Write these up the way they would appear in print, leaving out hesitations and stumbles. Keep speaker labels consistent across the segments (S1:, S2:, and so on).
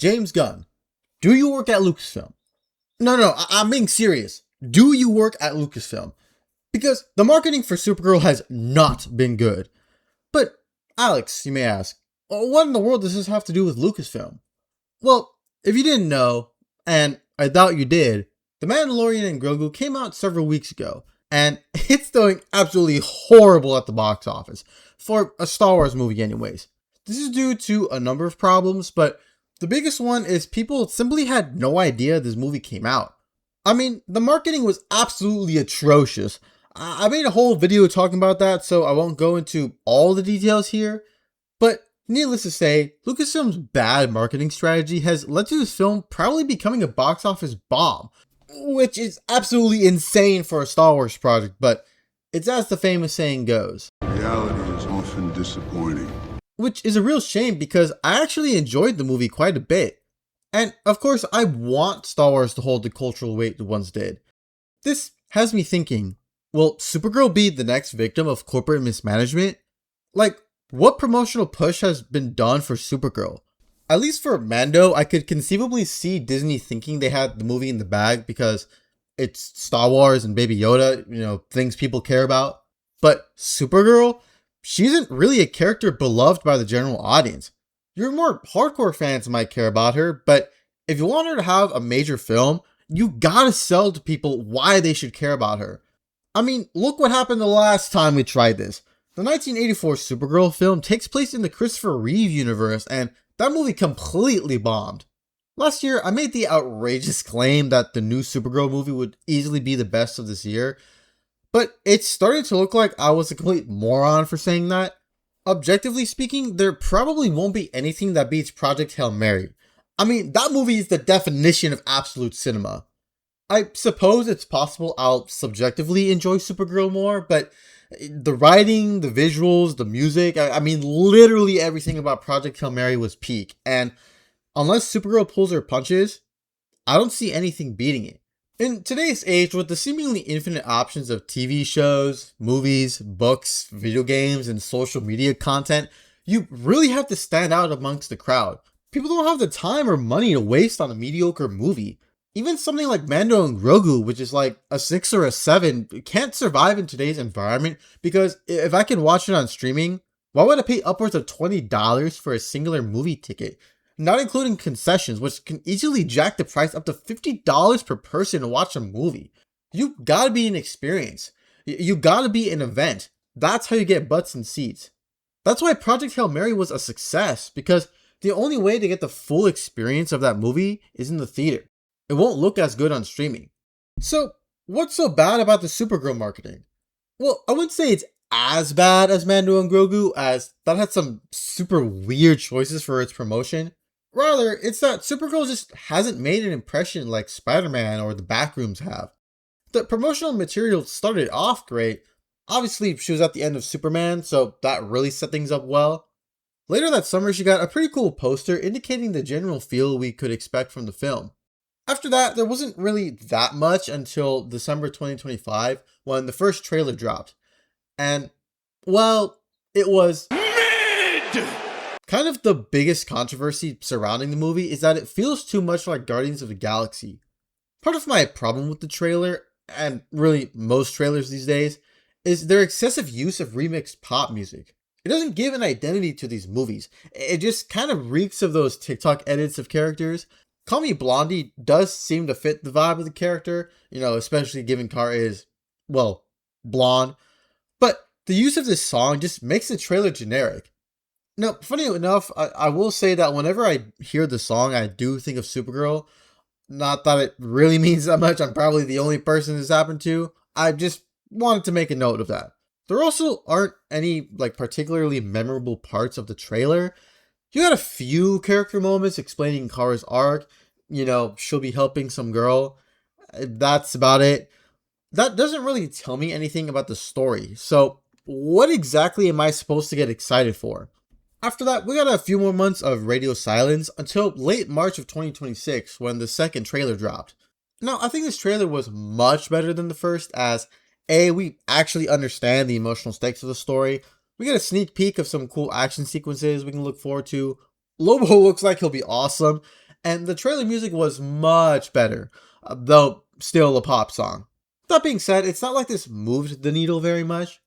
S1: James Gunn, do you work at Lucasfilm? No, I'm being serious. Do you work at Lucasfilm? Because the marketing for Supergirl has not been good. But, Alex, you may ask, what in the world does this have to do with Lucasfilm? Well, if you didn't know, and I doubt you did, The Mandalorian and Grogu came out several weeks ago, and it's doing absolutely horrible at the box office, for a Star Wars movie anyways. This is due to a number of problems, but the biggest one is people simply had no idea this movie came out. I mean, the marketing was absolutely atrocious. I made a whole video talking about that, so I won't go into all the details here, but needless to say, Lucasfilm's bad marketing strategy has led to this film probably becoming a box office bomb, which is absolutely insane for a Star Wars project, but it's as the famous saying goes.
S2: Reality is often disappointing.
S1: Which is a real shame because I actually enjoyed the movie quite a bit. And of course, I want Star Wars to hold the cultural weight it once did. This has me thinking, will Supergirl be the next victim of corporate mismanagement? Like, what promotional push has been done for Supergirl? At least for Mando, I could conceivably see Disney thinking they had the movie in the bag because it's Star Wars and Baby Yoda, things people care about. But Supergirl? She isn't really a character beloved by the general audience. Your more hardcore fans might care about her, but if you want her to have a major film, you gotta sell to people why they should care about her. I mean, look what happened the last time we tried this. The 1984 Supergirl film takes place in the Christopher Reeve universe, and that movie completely bombed. Last year, I made the outrageous claim that the new Supergirl movie would easily be the best of this year, but it's starting to look like I was a complete moron for saying that. Objectively speaking, there probably won't be anything that beats Project Hail Mary. I mean, that movie is the definition of absolute cinema. I suppose it's possible I'll subjectively enjoy Supergirl more, but the writing, the visuals, the music, I mean, literally everything about Project Hail Mary was peak. And unless Supergirl pulls her punches, I don't see anything beating it. In today's age, with the seemingly infinite options of TV shows, movies, books, video games, and social media content, you really have to stand out amongst the crowd. People don't have the time or money to waste on a mediocre movie. Even something like Mando and Grogu, which is like a 6 or a 7, can't survive in today's environment because if I can watch it on streaming, why would I pay upwards of $20 for a singular movie ticket? Not including concessions, which can easily jack the price up to $50 per person to watch a movie. You gotta be an experience. You gotta be an event. That's how you get butts and seats. That's why Project Hail Mary was a success, because the only way to get the full experience of that movie is in the theater. It won't look as good on streaming. So, what's so bad about the Supergirl marketing? Well, I wouldn't say it's as bad as Mando and Grogu, as that had some super weird choices for its promotion. Rather, it's that Supergirl just hasn't made an impression like Spider-Man or the Backrooms have. The promotional material started off great. Obviously, she was at the end of Superman, so that really set things up well. Later that summer, she got a pretty cool poster indicating the general feel we could expect from the film. After that, there wasn't really that much until December 2025, when the first trailer dropped. And, well, it was mid! Kind of the biggest controversy surrounding the movie is that it feels too much like Guardians of the Galaxy. Part of my problem with the trailer, and really most trailers these days, is their excessive use of remixed pop music. It doesn't give an identity to these movies. It just kind of reeks of those TikTok edits of characters. Call Me Blondie does seem to fit the vibe of the character, especially given Kara is, well, blonde. But the use of this song just makes the trailer generic. Now, funny enough, I will say that whenever I hear the song, I do think of Supergirl. Not that it really means that much. I'm probably the only person this happened to. I just wanted to make a note of that. There also aren't any particularly memorable parts of the trailer. You had a few character moments explaining Kara's arc. She'll be helping some girl. That's about it. That doesn't really tell me anything about the story. So what exactly am I supposed to get excited for? After that, we got a few more months of radio silence until late March of 2026 when the second trailer dropped. Now, I think this trailer was much better than the first as A, we actually understand the emotional stakes of the story. We get a sneak peek of some cool action sequences we can look forward to. Lobo looks like he'll be awesome. and the trailer music was much better, though still a pop song. That being said, it's not like this moved the needle very much.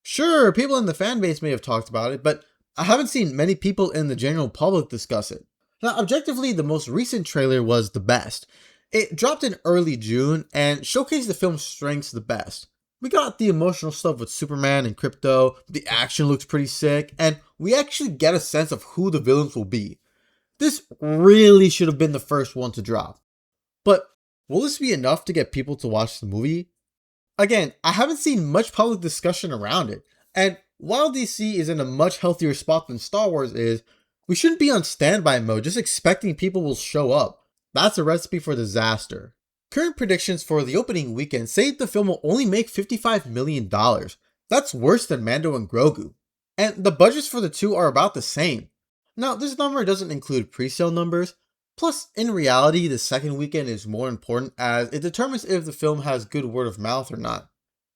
S1: Sure, people in the fan base may have talked about it, but I haven't seen many people in the general public discuss it. Now, objectively, the most recent trailer was the best. It dropped in early June and showcased the film's strengths the best. We got the emotional stuff with Superman and Crypto, the action looks pretty sick, and we actually get a sense of who the villains will be. This really should have been the first one to drop. But will this be enough to get people to watch the movie? Again, I haven't seen much public discussion around it, and while DC is in a much healthier spot than Star Wars is, we shouldn't be on standby mode just expecting people will show up. That's a recipe for disaster. Current predictions for the opening weekend say the film will only make $55 million. That's worse than Mando and Grogu. And the budgets for the two are about the same. Now, this number doesn't include pre-sale numbers. Plus, in reality, the second weekend is more important as it determines if the film has good word of mouth or not.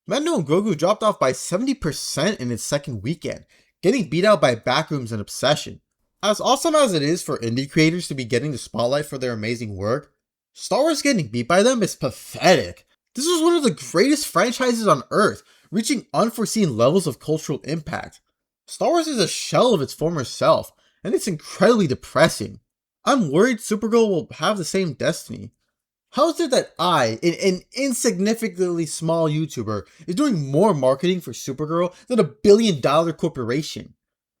S1: Mando and Grogu dropped off by 70% in its second weekend, getting beat out by Backrooms and Obsession. As awesome as it is for indie creators to be getting the spotlight for their amazing work, Star Wars getting beat by them is pathetic. This was one of the greatest franchises on Earth, reaching unforeseen levels of cultural impact. Star Wars is a shell of its former self, and it's incredibly depressing. I'm worried Supergirl will have the same destiny. How is it that I, an insignificantly small YouTuber, is doing more marketing for Supergirl than a billion-dollar corporation?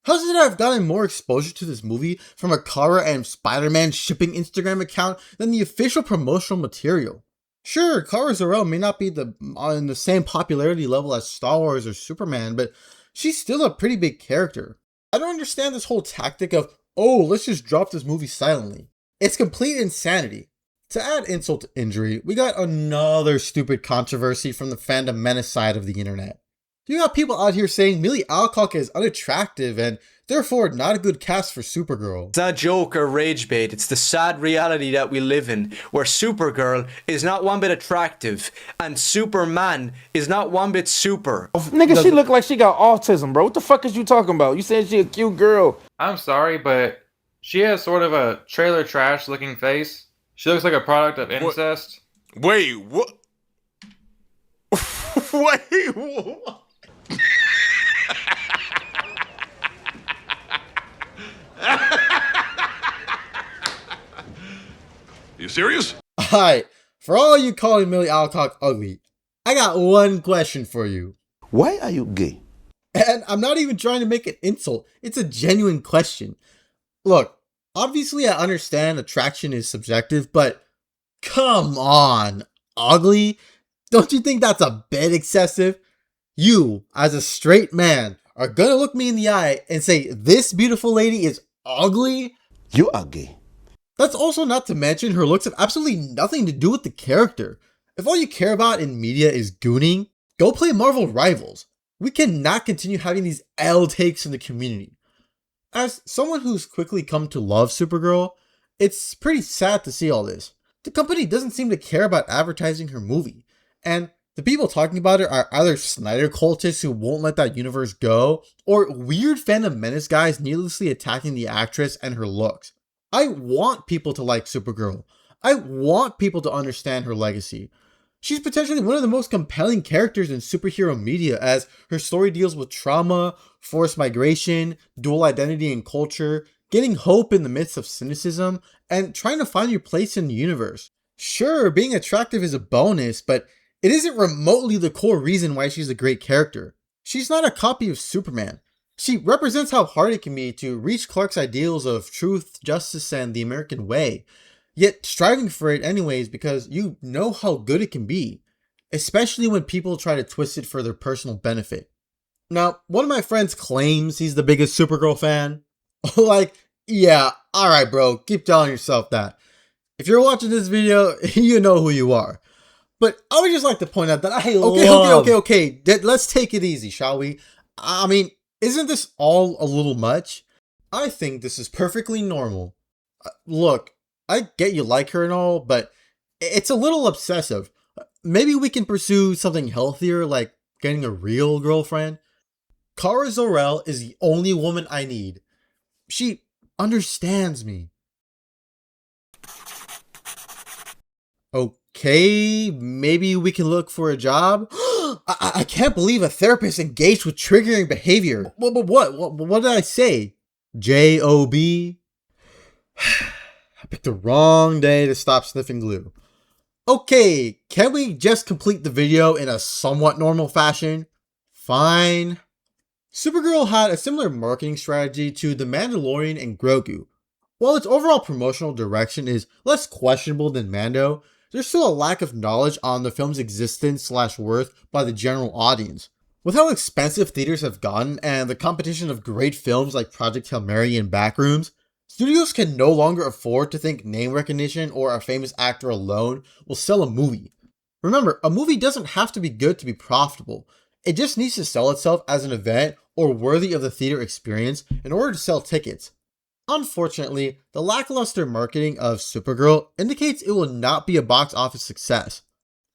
S1: How is it that I've gotten more exposure to this movie from a Kara and Spider-Man shipping Instagram account than the official promotional material? Sure, Kara Zor-El may not be on the same popularity level as Star Wars or Superman, but she's still a pretty big character. I don't understand this whole tactic of, oh, let's just drop this movie silently. It's complete insanity. To add insult to injury, we got another stupid controversy from the fandom menace side of the internet. You got people out here saying Millie Alcock is unattractive and therefore not a good cast for Supergirl.
S3: It's not a joke or rage bait, it's the sad reality that we live in, where Supergirl is not one bit attractive, and Superman is not one bit super.
S4: Nigga, she look like she got autism, bro. What the fuck is you talking about? You said she a cute girl.
S5: I'm sorry, but she has sort of a trailer trash looking face. She looks like a product of incest.
S6: Wait, what? Wait, what? You serious?
S1: Alright, for all you calling Millie Alcock ugly, I got one question for you.
S7: Why are you gay?
S1: And I'm not even trying to make an insult, it's a genuine question. Look, obviously I understand attraction is subjective, but come on, ugly? Don't you think that's a bit excessive? You, as a straight man, are gonna look me in the eye and say this beautiful lady is ugly?
S7: You are gay.
S1: That's also not to mention her looks have absolutely nothing to do with the character. If all you care about in media is gooning, go play Marvel Rivals. We cannot continue having these L takes in the community. As someone who's quickly come to love Supergirl, it's pretty sad to see all this. The company doesn't seem to care about advertising her movie, and the people talking about it are either Snyder cultists who won't let that universe go, or weird fandom menace guys needlessly attacking the actress and her looks. I want people to like Supergirl. I want people to understand her legacy. She's potentially one of the most compelling characters in superhero media as her story deals with trauma, forced migration, dual identity and culture, getting hope in the midst of cynicism, and trying to find your place in the universe. Sure, being attractive is a bonus, but it isn't remotely the core reason why she's a great character. She's not a copy of Superman. She represents how hard it can be to reach Clark's ideals of truth, justice, and the American way, yet striving for it anyways because you know how good it can be, especially when people try to twist it for their personal benefit. Now, one of my friends claims he's the biggest Supergirl fan. Like, yeah, alright bro, keep telling yourself that. If you're watching this video, you know who you are. But I would just like to point out that okay, let's take it easy, shall we? I mean, isn't this all a little much? I think this is perfectly normal. Look, I get you like her and all, but it's a little obsessive. Maybe we can pursue something healthier, like getting a real girlfriend. Kara Zor-El is the only woman I need. She understands me. Okay, maybe we can look for a job. I can't believe a therapist engaged with triggering behavior. What did I say? J-O-B? I picked the wrong day to stop sniffing glue. Okay, can we just complete the video in a somewhat normal fashion? Fine. Supergirl had a similar marketing strategy to The Mandalorian and Grogu. While its overall promotional direction is less questionable than Mando, there's still a lack of knowledge on the film's existence/worth by the general audience. With how expensive theaters have gotten and the competition of great films like Project Hail Mary and Backrooms, studios can no longer afford to think name recognition or a famous actor alone will sell a movie. Remember, a movie doesn't have to be good to be profitable. It just needs to sell itself as an event or worthy of the theater experience in order to sell tickets. Unfortunately, the lackluster marketing of Supergirl indicates it will not be a box office success.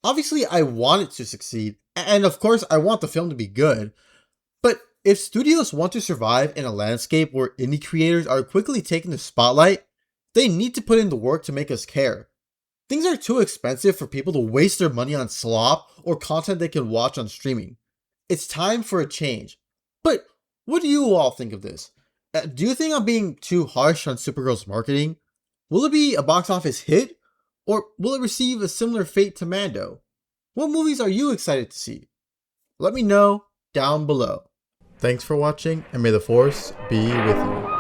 S1: Obviously, I want it to succeed, and of course I want the film to be good, but if studios want to survive in a landscape where indie creators are quickly taking the spotlight, they need to put in the work to make us care. Things are too expensive for people to waste their money on slop or content they can watch on streaming. It's time for a change. But what do you all think of this? Do you think I'm being too harsh on Supergirl's marketing? Will it be a box office hit? Or will it receive a similar fate to Mando? What movies are you excited to see? Let me know down below. Thanks for watching, and may the Force be with you.